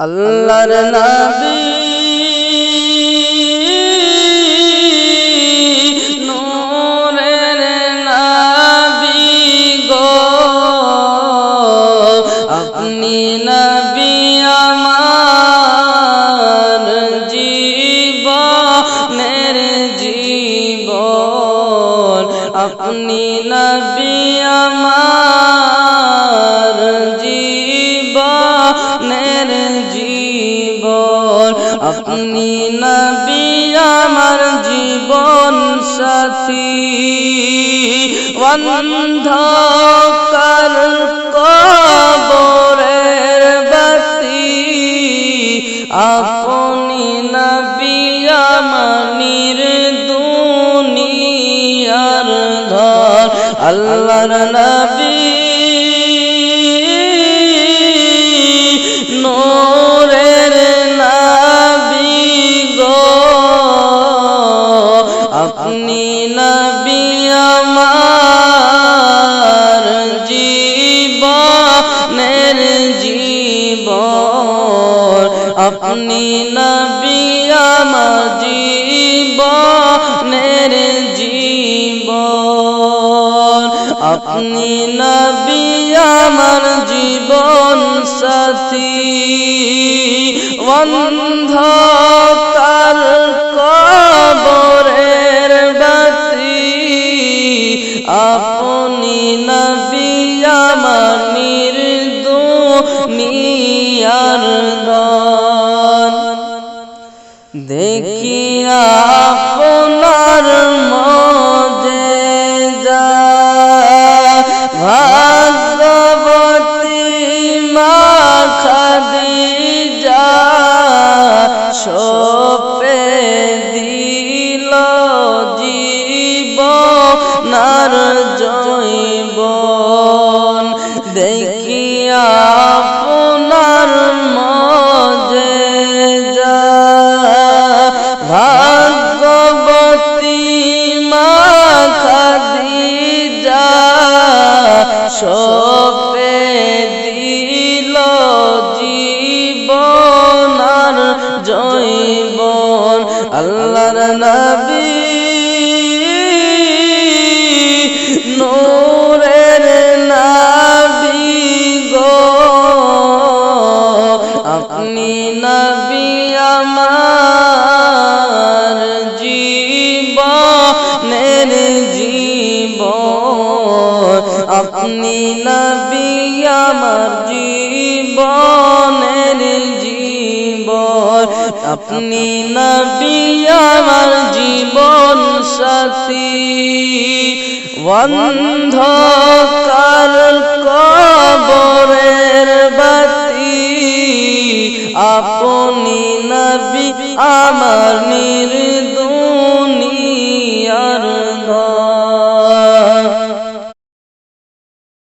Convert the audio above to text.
আল্লাহর নবী নূরের নবী গো আপনি নবী আমার জীবনের জীবন আপনি নবী আমার জীবনের জীবন আপনি নবী আমার জীবন সাথী অন্ধকার কবরের বাতি আপনি নবী আমার দুনিয়ার ধর আল্লাহর নবী নূরের নবী গো আপনি নবী আমার জীবনের জীবন আপনি নবী আমার জীবনের জীবন আপনি নবী আমার জীবন সাথী অন্ধকার কবরের বাতি আপনি নবী আমার দুনিয়ার দান দেখিয়া আপনার মুজিজা ভাগ্যবতী মা খাদিজা সপে দিল জীবনার জৈবন দেখিয়া আপনার মুজিজা ভাগ্যবতী মা খাদিজা সপে দিল জীবনার জৈবন আল্লাহর নবী নূরের নবী গো আপনি নবী আমার জীবনের জীবন আপনি নবী আমার জীবনের জীবন আপনি নবী আমার জীবন সাথী অন্ধকার কবরের বাতি আপনি নবী আমার